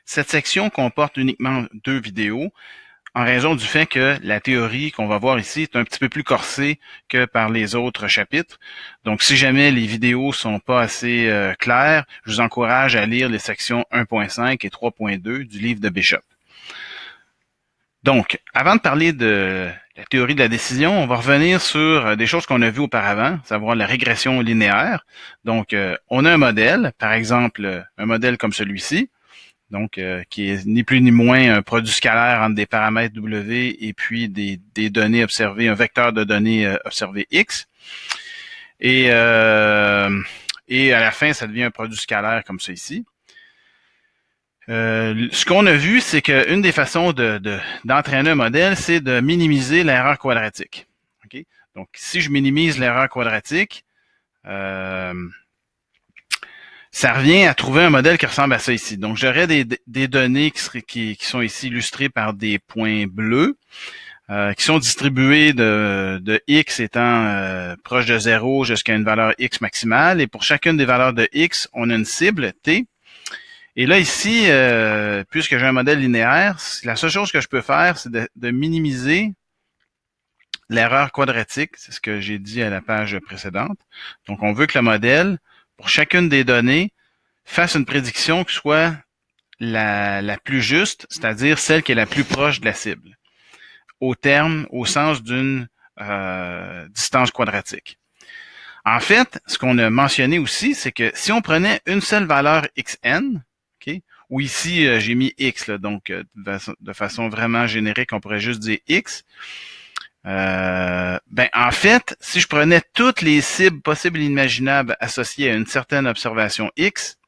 Cette section comporte uniquement 2 vidéos en raison du fait que la théorie qu'on va voir ici est un petit peu plus corsée que par les autres chapitres. Donc, si jamais les vidéos sont pas assez claires, je vous encourage à lire les sections 1.5 et 3.2 du livre de Bishop. Donc, avant de parler de la théorie de la décision, on va revenir sur des choses qu'on a vues auparavant, à savoir la régression linéaire. Donc, on a un modèle, par exemple, un modèle comme celui-ci, donc qui est ni plus ni moins un produit scalaire entre des paramètres W et puis des données observées, un vecteur de données observé X. Et à la fin, ça devient un produit scalaire comme ça ici. Ce qu'on a vu, c'est qu'une des façons d'entraîner un modèle, c'est de minimiser l'erreur quadratique. Okay? Donc, si je minimise l'erreur quadratique, ça revient à trouver un modèle qui ressemble à ça ici. Donc, j'aurais des données qui sont ici illustrées par des points bleus, qui sont distribués de x étant proche de 0 jusqu'à une valeur x maximale. Et pour chacune des valeurs de x, on a une cible, t. Et là, ici, puisque j'ai un modèle linéaire, la seule chose que je peux faire, c'est de minimiser l'erreur quadratique. C'est ce que j'ai dit à la page précédente. Donc, on veut que le modèle, pour chacune des données, fasse une prédiction qui soit la plus juste, c'est-à-dire celle qui est la plus proche de la cible, au sens d'une distance quadratique. En fait, ce qu'on a mentionné aussi, c'est que si on prenait une seule valeur xn, okay, ou ici j'ai mis x, là, donc de façon vraiment générique, on pourrait juste dire x. En fait, si je prenais toutes les cibles possibles et imaginables associées à une certaine observation x,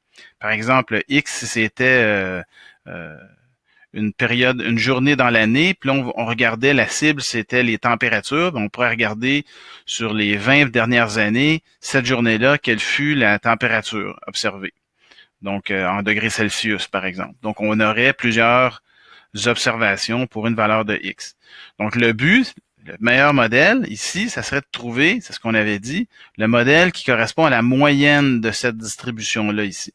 par exemple x si c'était une période, une journée dans l'année, puis là on regardait la cible, c'était les températures, on pourrait regarder sur les 20 dernières années, cette journée-là, quelle fut la température observée. Donc en degrés Celsius, par exemple. Donc on aurait plusieurs observations pour une valeur de x. Donc le but, le meilleur modèle ici, ça serait de trouver, c'est ce qu'on avait dit, le modèle qui correspond à la moyenne de cette distribution-là ici.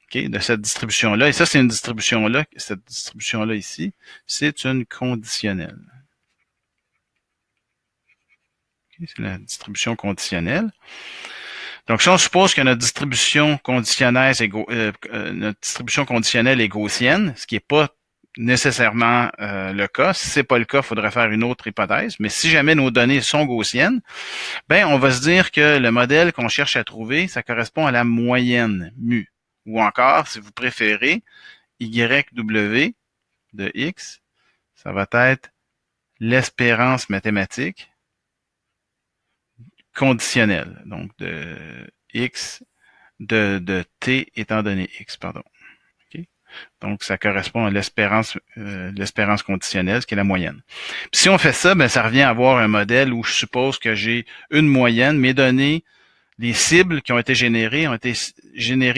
Okay, de cette distribution-là. Et ça, c'est une distribution-là. Cette distribution-là ici, c'est une conditionnelle. Okay, c'est la distribution conditionnelle. Donc, si on suppose que notre distribution conditionnelle est gaussienne, ce qui n'est pas nécessairement le cas. Si c'est pas le cas, il faudrait faire une autre hypothèse. Mais si jamais nos données sont gaussiennes, ben on va se dire que le modèle qu'on cherche à trouver, ça correspond à la moyenne mu. Ou encore, si vous préférez, YW de X, ça va être l'espérance mathématique conditionnelle. Donc, de X, de T étant donné X, pardon. Okay? Donc, ça correspond à l'espérance conditionnelle, ce qui est la moyenne. Puis, si on fait ça, ben, ça revient à avoir un modèle où je suppose que j'ai une moyenne, mes données, les cibles qui ont été générées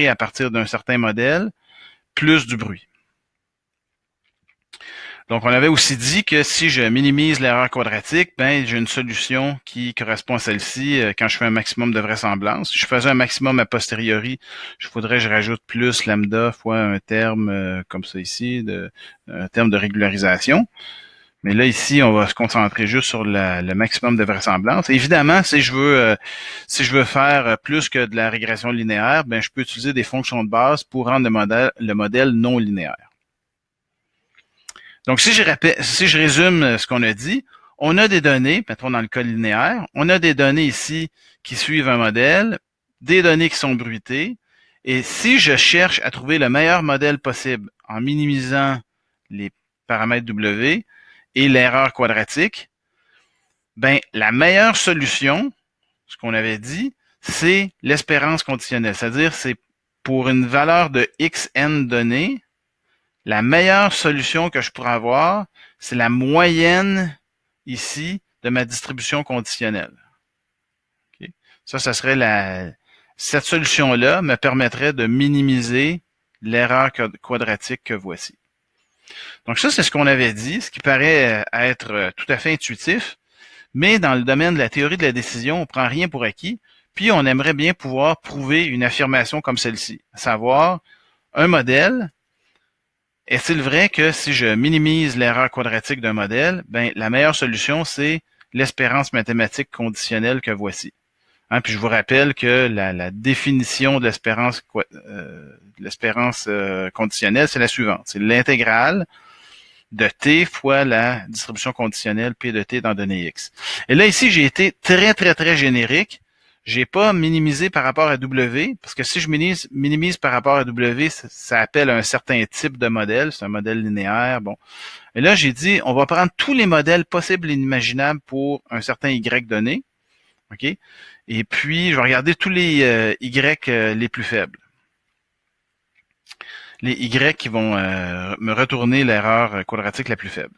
à partir d'un certain modèle, plus du bruit. Donc, on avait aussi dit que si je minimise l'erreur quadratique, ben j'ai une solution qui correspond à celle-ci quand je fais un maximum de vraisemblance. Si je faisais un maximum a posteriori, je rajoute plus lambda fois un terme comme ça ici, un terme de régularisation. Mais là, ici, on va se concentrer juste sur le maximum de vraisemblance. Évidemment, si je veux faire plus que de la régression linéaire, ben je peux utiliser des fonctions de base pour rendre le modèle non linéaire. Donc, si je résume ce qu'on a dit, on a des données, mettons dans le cas linéaire, on a des données ici qui suivent un modèle, des données qui sont bruitées, et si je cherche à trouver le meilleur modèle possible en minimisant les paramètres W et l'erreur quadratique, ben la meilleure solution, ce qu'on avait dit, c'est l'espérance conditionnelle, c'est-à-dire c'est pour une valeur de xn donnée, la meilleure solution que je pourrais avoir, c'est la moyenne ici de ma distribution conditionnelle. Okay? Ça serait cette solution-là me permettrait de minimiser l'erreur quadratique que voici. Donc ça, c'est ce qu'on avait dit, ce qui paraît être tout à fait intuitif, mais dans le domaine de la théorie de la décision, on prend rien pour acquis, puis on aimerait bien pouvoir prouver une affirmation comme celle-ci, à savoir un modèle est-il vrai que si je minimise l'erreur quadratique d'un modèle, ben la meilleure solution, c'est l'espérance mathématique conditionnelle que voici. Hein, puis je vous rappelle que la définition de l'espérance conditionnelle, c'est la suivante. C'est l'intégrale de t fois la distribution conditionnelle p de t dans données x. Et là, ici, j'ai été très, très, très générique. J'ai pas minimisé par rapport à W, parce que si je minimise par rapport à W, ça appelle un certain type de modèle. C'est un modèle linéaire. Bon. Et là, j'ai dit, on va prendre tous les modèles possibles et inimaginables pour un certain Y donné. OK? Et puis, je vais regarder tous les Y les plus faibles. Les Y qui vont me retourner l'erreur quadratique la plus faible.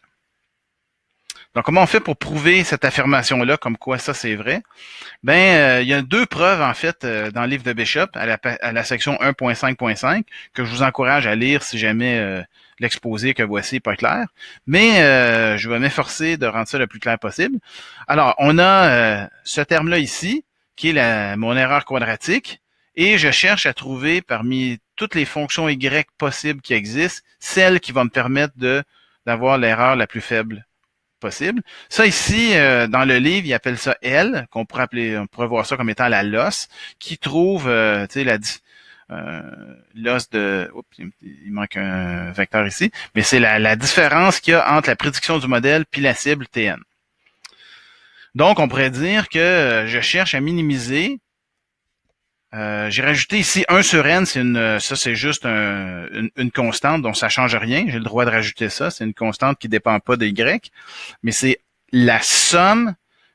Donc, comment on fait pour prouver cette affirmation-là, comme quoi ça, c'est vrai? Ben, il y a deux preuves, en fait, dans le livre de Bishop, à la section 1.5.5, que je vous encourage à lire si jamais l'exposé que voici n'est pas clair. Mais je vais m'efforcer de rendre ça le plus clair possible. Alors, on a ce terme-là ici, qui est mon erreur quadratique, et je cherche à trouver parmi toutes les fonctions Y possibles qui existent, celle qui va me permettre d'avoir l'erreur la plus faible possible. Ça ici, dans le livre, il appelle ça L, on pourrait voir ça comme étant la loss, qui trouve, tu sais, loss de, oups, il manque un vecteur ici, mais c'est la différence qu'il y a entre la prédiction du modèle puis la cible Tn. Donc, on pourrait dire que je cherche à minimiser. J'ai rajouté ici 1 sur n, ça c'est juste une constante, donc ça change rien. J'ai le droit de rajouter ça. C'est une constante qui dépend pas de y, mais c'est la somme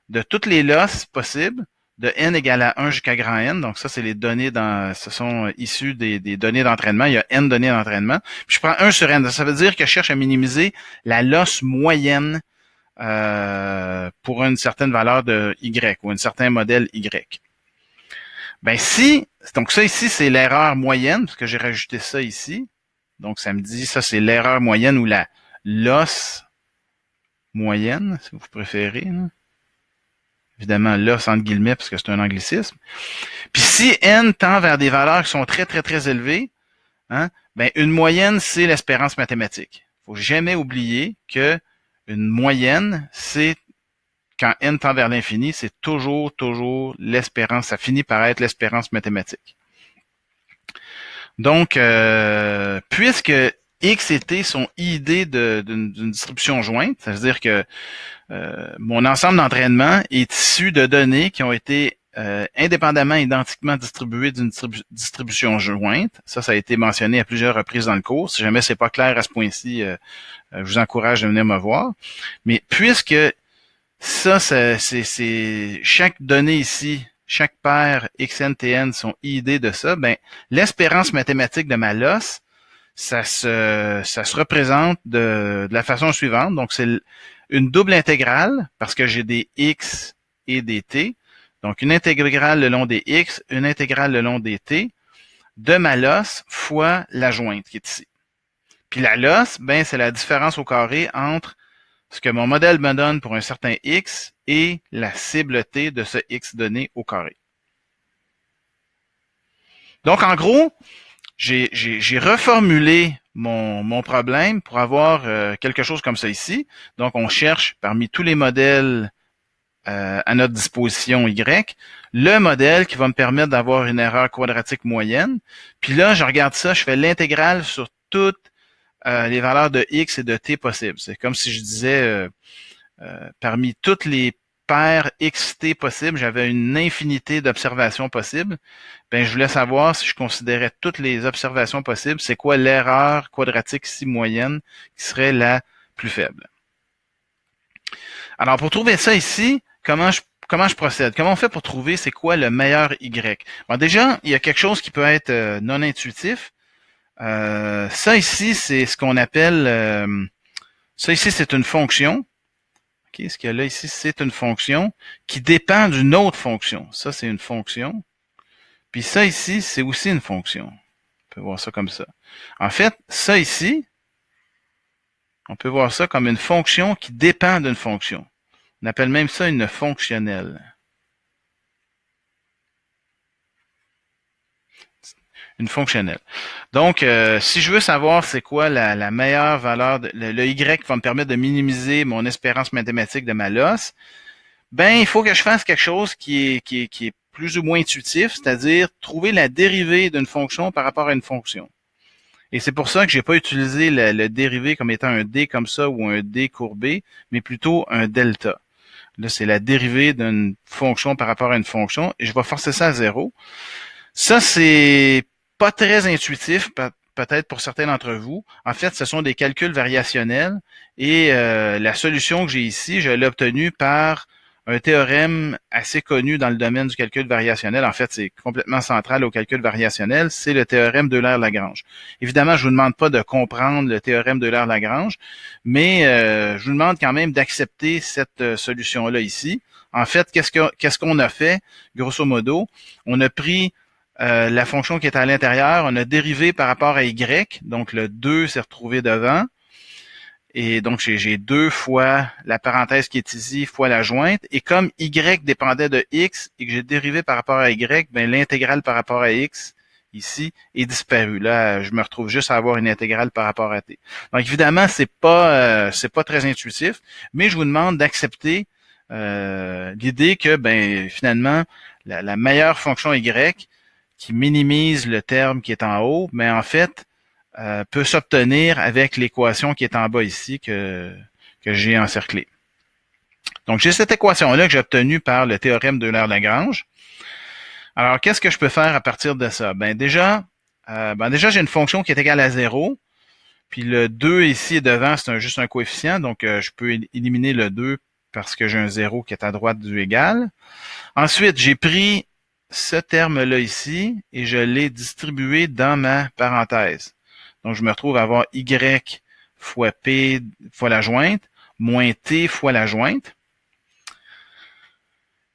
de toutes les losses possibles de n égale à 1 jusqu'à grand n. Donc ça, c'est les données ce sont issus des données d'entraînement. Il y a n données d'entraînement. Puis je prends 1 sur n. Ça veut dire que je cherche à minimiser la losse moyenne pour une certaine valeur de y ou un certain modèle y. Ben donc ça ici, c'est l'erreur moyenne, parce que j'ai rajouté ça ici. Donc ça me dit, ça c'est l'erreur moyenne ou la loss moyenne, si vous préférez. Hein. Évidemment, loss entre guillemets, parce que c'est un anglicisme. Puis si n tend vers des valeurs qui sont très, très, très élevées, hein, ben une moyenne, c'est l'espérance mathématique. Il ne faut jamais oublier que une moyenne, c'est quand n tend vers l'infini, c'est toujours l'espérance. Ça finit par être l'espérance mathématique. Donc, puisque x et t sont idées d'une distribution jointe, ça veut dire que mon ensemble d'entraînement est issu de données qui ont été indépendamment, identiquement distribuées d'une distribution jointe. Ça a été mentionné à plusieurs reprises dans le cours. Si jamais c'est pas clair à ce point-ci, je vous encourage de venir me voir. Mais puisque ça, c'est chaque donnée ici, chaque paire XNTN sont idées de ça, ben l'espérance mathématique de ma loss, ça se représente de la façon suivante. Donc, c'est une double intégrale, parce que j'ai des X et des T. Donc, une intégrale le long des X, une intégrale le long des T, de ma loss fois la jointe qui est ici. Puis la loss, ben, c'est la différence au carré entre ce que mon modèle me donne pour un certain X et la cible T de ce X donné au carré. Donc, en gros, j'ai reformulé mon problème pour avoir quelque chose comme ça ici. Donc, on cherche parmi tous les modèles à notre disposition Y, le modèle qui va me permettre d'avoir une erreur quadratique moyenne. Puis là, je regarde ça, je fais l'intégrale sur toutes les valeurs de X et de T possibles. C'est comme si je disais, parmi toutes les paires XT possibles, j'avais une infinité d'observations possibles. Ben, je voulais savoir si je considérais toutes les observations possibles, c'est quoi l'erreur quadratique ici moyenne qui serait la plus faible. Alors, pour trouver ça ici, comment je procède? Comment on fait pour trouver c'est quoi le meilleur Y? Bon, déjà, il y a quelque chose qui peut être non intuitif. Ça ici, c'est ce qu'on appelle... ça ici, c'est une fonction. Okay, ce qu'il y a là ici, c'est une fonction qui dépend d'une autre fonction. Ça, c'est une fonction. Puis ça ici, c'est aussi une fonction. On peut voir ça comme ça. En fait, ça ici, on peut voir ça comme une fonction qui dépend d'une fonction. On appelle même ça une fonctionnelle. une fonctionnelle. Donc, si je veux savoir c'est quoi la meilleure valeur, le Y qui va me permettre de minimiser mon espérance mathématique de ma loss, ben il faut que je fasse quelque chose qui est plus ou moins intuitif, c'est-à-dire trouver la dérivée d'une fonction par rapport à une fonction. Et c'est pour ça que j'ai pas utilisé le dérivé comme étant un D comme ça ou un D courbé, mais plutôt un delta. Là, c'est la dérivée d'une fonction par rapport à une fonction, et je vais forcer ça à 0. Ça, c'est pas très intuitif, peut-être pour certains d'entre vous. En fait, ce sont des calculs variationnels, et la solution que j'ai ici, je l'ai obtenue par un théorème assez connu dans le domaine du calcul variationnel. En fait, c'est complètement central au calcul variationnel. C'est le théorème d'Euler-Lagrange. Évidemment, je vous demande pas de comprendre le théorème d'Euler-Lagrange, mais je vous demande quand même d'accepter cette solution-là ici. En fait, qu'est-ce qu'on a fait, grosso modo? On a pris la fonction qui est à l'intérieur, on a dérivé par rapport à y, donc le 2 s'est retrouvé devant. Et donc, j'ai 2 fois la parenthèse qui est ici, fois la jointe. Et comme y dépendait de x et que j'ai dérivé par rapport à y, ben l'intégrale par rapport à x, ici, est disparue. Là, je me retrouve juste à avoir une intégrale par rapport à t. Donc, évidemment, c'est pas très intuitif, mais je vous demande d'accepter l'idée que, ben finalement, la meilleure fonction y qui minimise le terme qui est en haut, mais en fait, peut s'obtenir avec l'équation qui est en bas ici que j'ai encerclée. Donc, j'ai cette équation-là que j'ai obtenue par le théorème d'Euler-Lagrange. Alors, qu'est-ce que je peux faire à partir de ça? Déjà, j'ai une fonction qui est égale à 0. Puis le 2 ici devant, c'est juste un coefficient. Donc, je peux éliminer le 2 parce que j'ai un 0 qui est à droite du égal. Ensuite, j'ai pris ce terme-là ici et je l'ai distribué dans ma parenthèse. Donc, je me retrouve à avoir y fois p fois la jointe, moins t fois la jointe.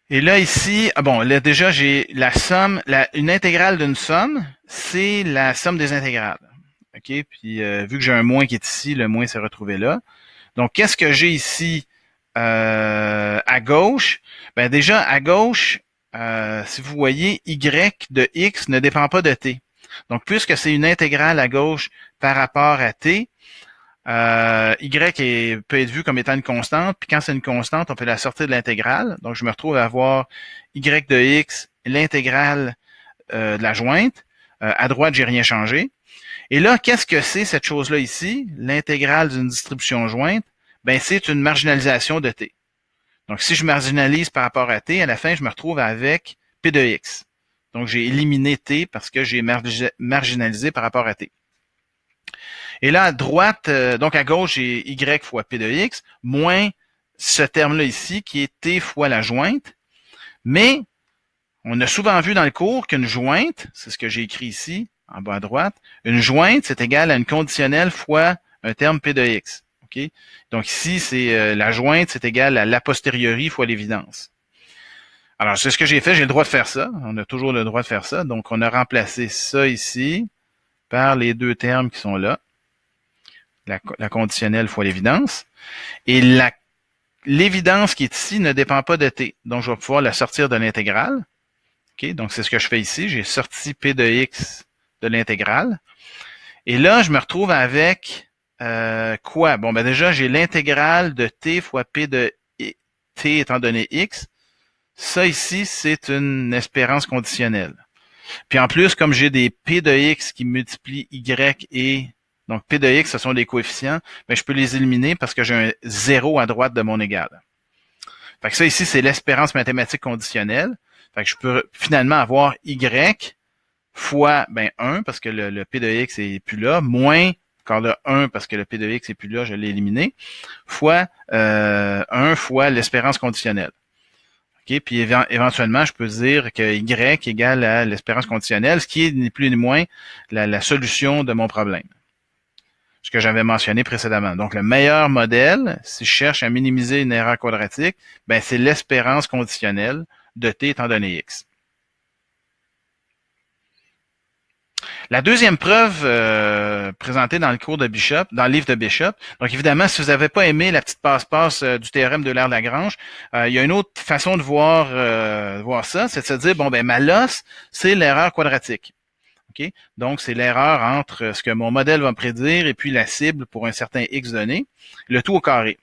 Et là, ici, là, déjà, j'ai la somme, une intégrale d'une somme, c'est la somme des intégrales. OK? Puis, vu que j'ai un moins qui est ici, le moins s'est retrouvé là. Donc, qu'est-ce que j'ai ici à gauche? Ben, déjà, à gauche, si vous voyez, y de x ne dépend pas de t. Donc, puisque c'est une intégrale à gauche par rapport à t, y peut être vu comme étant une constante, puis quand c'est une constante, on peut la sortir de l'intégrale. Donc, je me retrouve à avoir y de x, l'intégrale de la jointe. À droite, j'ai rien changé. Et là, qu'est-ce que c'est cette chose-là ici? L'intégrale d'une distribution jointe, ben c'est une marginalisation de t. Donc, si je marginalise par rapport à t, à la fin, je me retrouve avec p de x. Donc, j'ai éliminé t parce que j'ai marginalisé par rapport à t. Et là, à droite, donc à gauche, j'ai y fois p de x, moins ce terme-là ici, qui est t fois la jointe. Mais, on a souvent vu dans le cours qu'une jointe, c'est ce que j'ai écrit ici, en bas à droite, une jointe, c'est égal à une conditionnelle fois un terme p de x. Okay? Donc ici, c'est la jointe, c'est égal à l'a posteriori fois l'évidence. Alors, c'est ce que j'ai fait, j'ai le droit de faire ça. On a toujours le droit de faire ça. Donc, on a remplacé ça ici par les deux termes qui sont là. La conditionnelle fois l'évidence. Et l'évidence qui est ici ne dépend pas de t. Donc, je vais pouvoir la sortir de l'intégrale. Okay? Donc, c'est ce que je fais ici. J'ai sorti p de x de l'intégrale. Et là, je me retrouve avec quoi? Bon, ben déjà, j'ai l'intégrale de t fois p de t étant donné x. Ça ici, c'est une espérance conditionnelle. Puis en plus, comme j'ai des p de x qui multiplient y et donc p de x, ce sont des coefficients, ben je peux les éliminer parce que j'ai un 0 à droite de mon égal. Fait que ça ici, c'est l'espérance mathématique conditionnelle. Fait que je peux finalement avoir y fois 1 parce que le p de x est plus là, moins encore le 1 parce que le p de x est plus là, je l'ai éliminé, fois 1 fois l'espérance conditionnelle. Okay, puis éventuellement, je peux dire que y égale à l'espérance conditionnelle, ce qui est ni plus ni moins la solution de mon problème. Ce que j'avais mentionné précédemment. Donc, le meilleur modèle, si je cherche à minimiser une erreur quadratique, ben c'est l'espérance conditionnelle de t étant donné x. La deuxième preuve présentée dans le cours de Bishop, dans le livre de Bishop, donc évidemment, si vous n'avez pas aimé la petite passe-passe du théorème d'Euler-Lagrange, il y a une autre façon de voir ça, c'est de se dire, bon, ben ma loss, c'est l'erreur quadratique. OK? Donc, c'est l'erreur entre ce que mon modèle va me prédire et puis la cible pour un certain X donné, le tout au carré.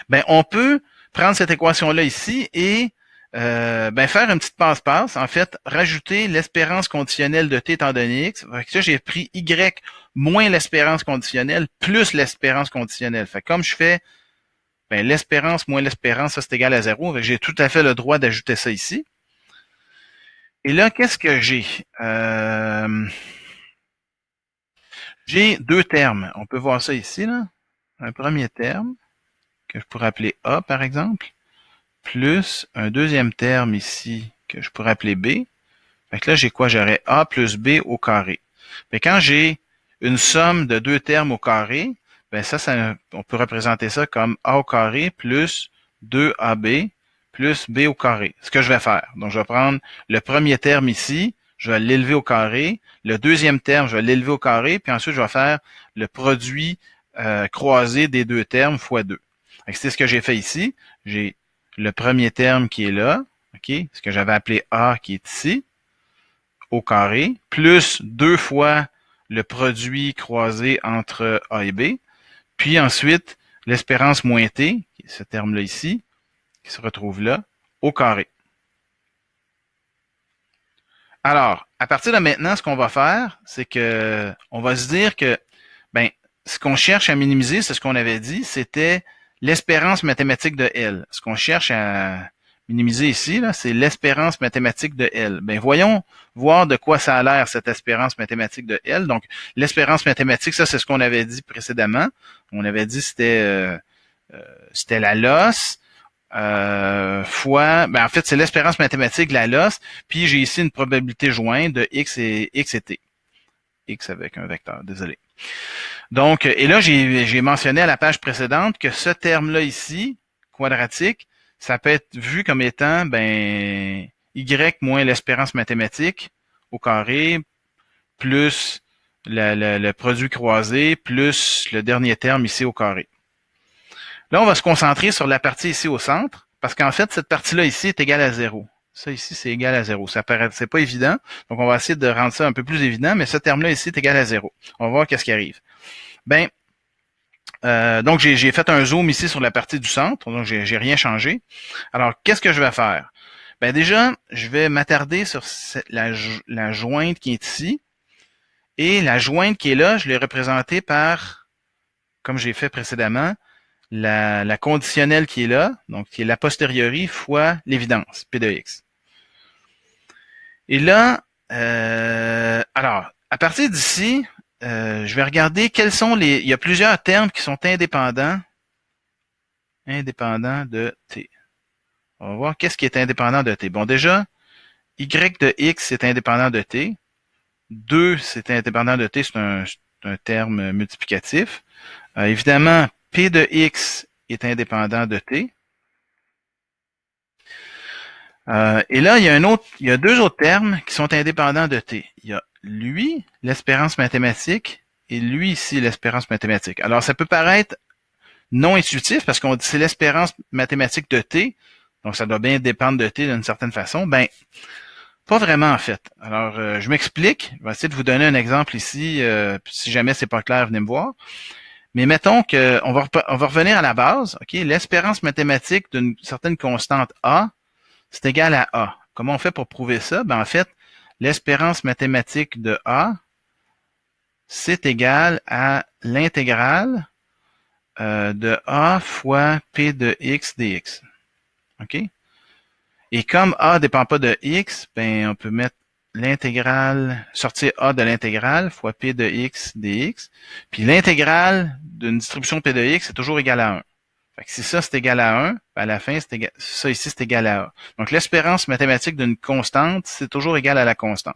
Ben, on peut prendre cette équation-là ici et faire une petite passe-passe. En fait, rajouter l'espérance conditionnelle de t étant donné X. Fait que là, j'ai pris Y moins l'espérance conditionnelle plus l'espérance conditionnelle. Fait que comme je fais l'espérance moins l'espérance, ça c'est égal à 0. J'ai tout à fait le droit d'ajouter ça ici. Et là, qu'est-ce que j'ai? J'ai deux termes. On peut voir ça ici, là. Un premier terme, que je pourrais appeler A, par exemple, plus un deuxième terme ici, que je pourrais appeler B. Fait que là, j'ai quoi? J'aurais A plus B au carré. Mais quand j'ai une somme de deux termes au carré, on peut représenter ça comme A au carré plus 2AB plus B au carré. Ce que je vais faire. Donc, je vais prendre le premier terme ici, je vais l'élever au carré. Le deuxième terme, je vais l'élever au carré. Puis ensuite, je vais faire le produit croisé des deux termes fois 2. C'est ce que j'ai fait ici. J'ai le premier terme qui est là, ok, ce que j'avais appelé A qui est ici, au carré, plus 2 fois le produit croisé entre A et B, puis ensuite l'espérance moins T, qui est ce terme-là ici, qui se retrouve là, au carré. Alors, à partir de maintenant, ce qu'on va faire, c'est que on va se dire que ce qu'on cherche à minimiser, c'est ce qu'on avait dit, c'était l'espérance mathématique de L. Ce qu'on cherche à minimiser ici, là, c'est l'espérance mathématique de L. Voyons voir de quoi ça a l'air, cette espérance mathématique de L. Donc, l'espérance mathématique, ça, c'est ce qu'on avait dit précédemment. On avait dit c'était la loss fois... en fait, c'est l'espérance mathématique de la loss, puis j'ai ici une probabilité jointe de X et T. X avec un vecteur, désolé. Donc, et là, j'ai mentionné à la page précédente que ce terme-là ici, quadratique, ça peut être vu comme étant Y moins l'espérance mathématique au carré, plus le produit croisé, plus le dernier terme ici au carré. Là, on va se concentrer sur la partie ici au centre, parce qu'en fait, cette partie-là ici est égale à 0. Ça ici, c'est égal à 0. Ça paraît, c'est pas évident. Donc, on va essayer de rendre ça un peu plus évident, mais ce terme-là ici est égal à 0. On va voir qu'est-ce qui arrive. Donc, j'ai fait un zoom ici sur la partie du centre, donc j'ai rien changé. Alors, qu'est-ce que je vais faire? Déjà, je vais m'attarder sur la jointe qui est ici. Et la jointe qui est là, je l'ai représentée par, comme j'ai fait précédemment, la conditionnelle qui est là, donc qui est l'a posteriori fois l'évidence, P de X. Et là, alors, à partir d'ici, je vais regarder quels sont il y a plusieurs termes qui sont indépendants de T. On va voir qu'est-ce qui est indépendant de T. Bon, déjà, Y de X est indépendant de T. 2, c'est indépendant de T, c'est un terme multiplicatif. Évidemment, P de X est indépendant de T. Et là, il y a deux autres termes qui sont indépendants de T. Il y a lui, l'espérance mathématique, et lui ici, l'espérance mathématique. Alors, ça peut paraître non intuitif parce qu'on dit c'est l'espérance mathématique de T, donc ça doit bien dépendre de T d'une certaine façon. Pas vraiment en fait. Alors, je m'explique. Je vais essayer de vous donner un exemple ici. Si jamais c'est pas clair, venez me voir. Mais mettons qu'on va revenir à la base. Ok, l'espérance mathématique d'une certaine constante A, c'est égal à A. Comment on fait pour prouver ça? En fait, l'espérance mathématique de A, c'est égal à l'intégrale de A fois P de X dx. OK? Et comme A ne dépend pas de X, on peut mettre l'intégrale, sortir A de l'intégrale fois P de X dx. Puis l'intégrale d'une distribution P de X est toujours égal à 1. Fait que si ça c'est égal à 1, à la fin, ça ici c'est égal à A. Donc l'espérance mathématique d'une constante, c'est toujours égal à la constante.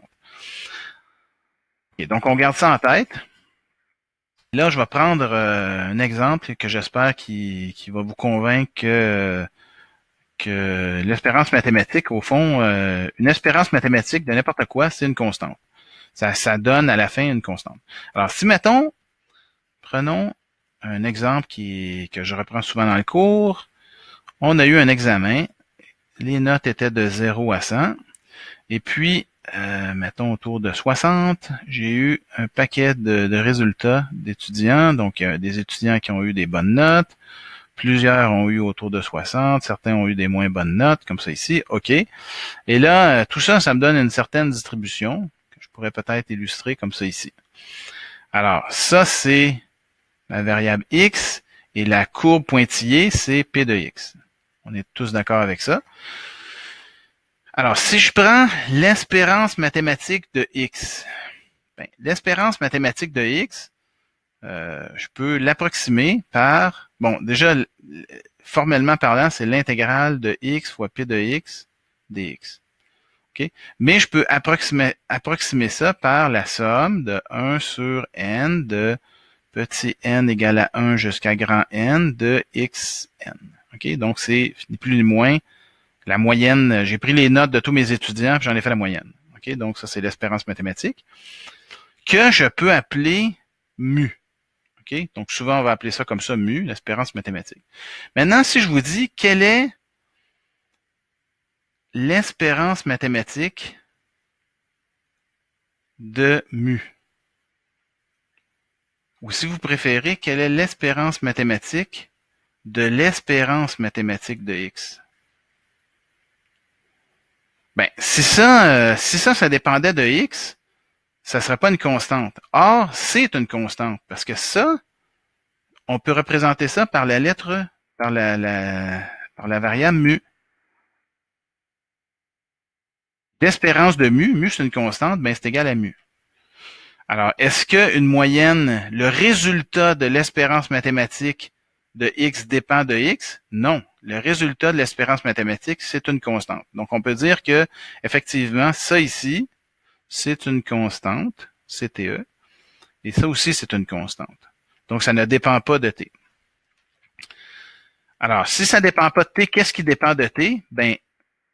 Et donc on garde ça en tête. Là, je vais prendre un exemple que j'espère qui va vous convaincre que l'espérance mathématique, au fond, une espérance mathématique de n'importe quoi, c'est une constante. Ça donne à la fin une constante. Alors, si mettons, prenons un exemple que je reprends souvent dans le cours. On a eu un examen. Les notes étaient de 0 à 100. Et puis, mettons autour de 60, j'ai eu un paquet de résultats d'étudiants. Donc, il y a des étudiants qui ont eu des bonnes notes. Plusieurs ont eu autour de 60. Certains ont eu des moins bonnes notes, comme ça ici. OK. Et là, tout ça, ça me donne une certaine distribution que je pourrais peut-être illustrer comme ça ici. Alors, ça, c'est ma variable x. Et la courbe pointillée, c'est P de x. On est tous d'accord avec ça. Alors, si je prends l'espérance mathématique de x, ben, l'espérance mathématique de x, je peux l'approximer par, bon, déjà, formellement parlant, c'est l'intégrale de x fois p de x dx. Okay? Mais je peux approximer ça par la somme de 1 sur n de petit n égale à 1 jusqu'à grand n de xn. Okay? Donc, c'est ni plus ni moins la moyenne. J'ai pris les notes de tous mes étudiants, puis j'en ai fait la moyenne. Okay? Donc, ça, c'est l'espérance mathématique que je peux appeler mu. Okay? Donc, souvent, on va appeler ça comme ça, mu, l'espérance mathématique. Maintenant, si je vous dis quelle est l'espérance mathématique de mu, ou si vous préférez, quelle est l'espérance mathématique de l'espérance mathématique de x? Ben, si ça dépendait de x, ça ne serait pas une constante. Or, c'est une constante, parce que ça, on peut représenter ça par la lettre, par la variable mu. L'espérance de mu c'est une constante, ben c'est égal à mu. Alors, est-ce qu'une moyenne, le résultat de l'espérance mathématique de x dépend de x? Non. Le résultat de l'espérance mathématique, c'est une constante. Donc, on peut dire que, effectivement, ça ici, c'est une constante, CTE, et ça aussi, c'est une constante. Donc, ça ne dépend pas de t. Alors, si ça ne dépend pas de t, qu'est-ce qui dépend de t? Ben,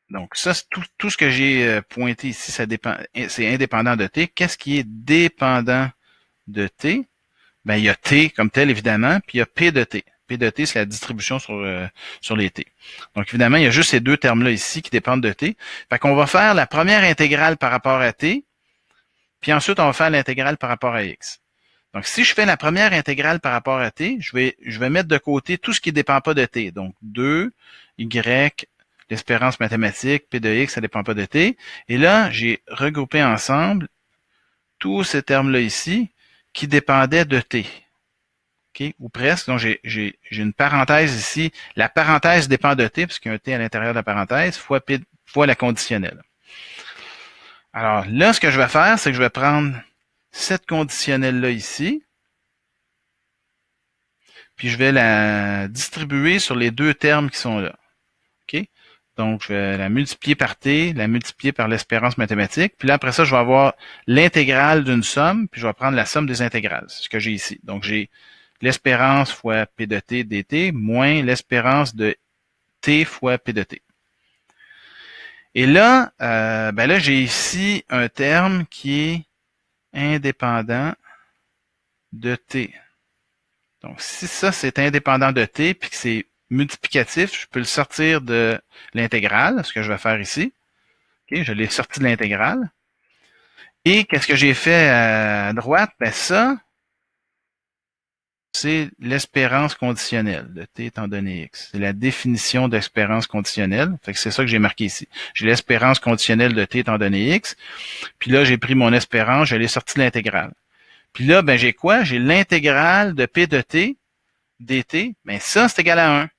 donc ça, c'est tout ce que j'ai pointé ici, ça dépend, c'est indépendant de t. Qu'est-ce qui est dépendant de t? Ben, il y a t comme tel, évidemment, puis il y a p de t. P de t, c'est la distribution sur les t. Donc, évidemment, il y a juste ces deux termes-là ici qui dépendent de t. Fait qu'on va faire la première intégrale par rapport à t, puis ensuite, on va faire l'intégrale par rapport à x. Donc, si je fais la première intégrale par rapport à t, je vais mettre de côté tout ce qui ne dépend pas de t. Donc, 2, y, l'espérance mathématique, p de x, ça ne dépend pas de t. Et là, j'ai regroupé ensemble tous ces termes-là ici qui dépendaient de t. Okay? Ou presque. Donc, j'ai une parenthèse ici. La parenthèse dépend de t, parce qu'il y a un t à l'intérieur de la parenthèse, fois la conditionnelle. Alors, là, ce que je vais faire, c'est que je vais prendre cette conditionnelle-là ici, puis je vais la distribuer sur les deux termes qui sont là. OK? Donc, je vais la multiplier par t, la multiplier par l'espérance mathématique, puis là, après ça, je vais avoir l'intégrale d'une somme, puis je vais prendre la somme des intégrales. C'est ce que j'ai ici. Donc, j'ai l'espérance fois p de t dt moins l'espérance de t fois p de t. Et là, ben là, j'ai ici un terme qui est indépendant de t. Donc, si ça, c'est indépendant de t, puis que c'est multiplicatif, je peux le sortir de l'intégrale, ce que je vais faire ici. Okay, je l'ai sorti de l'intégrale. Et qu'est-ce que j'ai fait à droite? Ben ça, c'est l'espérance conditionnelle de t étant donné x. C'est la définition d'espérance conditionnelle. Fait que c'est ça que j'ai marqué ici. J'ai l'espérance conditionnelle de t étant donné x. Puis là, j'ai pris mon espérance, je l'ai sorti de l'intégrale. Puis là, ben j'ai quoi? J'ai l'intégrale de p de t dt. Ben ça, c'est égal à 1.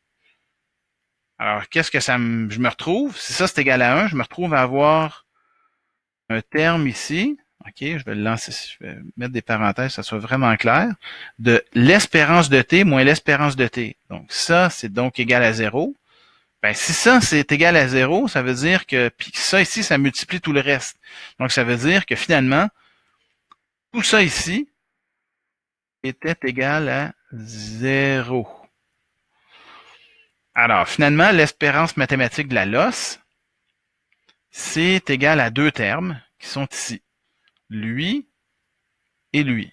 Alors, qu'est-ce que je me retrouve? Si ça, c'est égal à 1, je me retrouve à avoir un terme ici. OK, je vais le lancer, je vais mettre des parenthèses, que ça soit vraiment clair, de l'espérance de t moins l'espérance de t. Donc, ça, c'est donc égal à 0. Ben, si ça, c'est égal à 0, ça veut dire que, puis ça ici, ça multiplie tout le reste. Donc, ça veut dire que finalement, tout ça ici était égal à 0. Alors, finalement, l'espérance mathématique de la losse, c'est égal à deux termes qui sont ici. Lui et lui.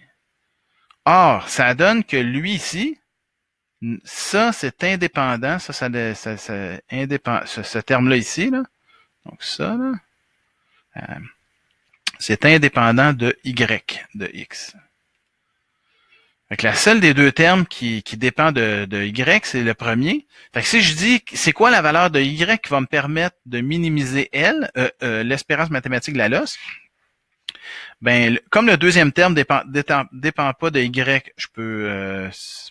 Or, ça donne que lui ici, ça, c'est indépendant. Ce terme-là ici, là. Donc, ça, là. c'est indépendant de y de x. Fait que la seule des deux termes qui dépend de y, c'est le premier. Fait que si je dis c'est quoi la valeur de y qui va me permettre de minimiser l'espérance mathématique de la losse, ben comme le deuxième terme dépend pas de y, je peux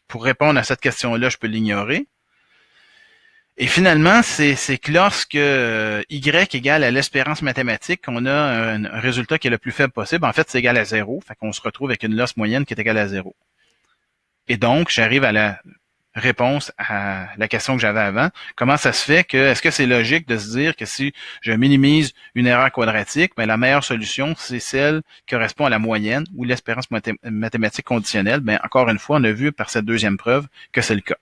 pour répondre à cette question-là, je peux l'ignorer. Et finalement, c'est que lorsque y égale à l'espérance mathématique, on a un résultat qui est le plus faible possible. En fait, c'est égal à 0. Fait qu'on se retrouve avec une losse moyenne qui est égale à 0. Et donc, j'arrive à la réponse à la question que j'avais avant. Comment ça se fait que, est-ce que c'est logique de se dire que si je minimise une erreur quadratique, ben la meilleure solution, c'est celle qui correspond à la moyenne ou l'espérance mathématique conditionnelle? Ben, encore une fois, on a vu par cette deuxième preuve que c'est le cas.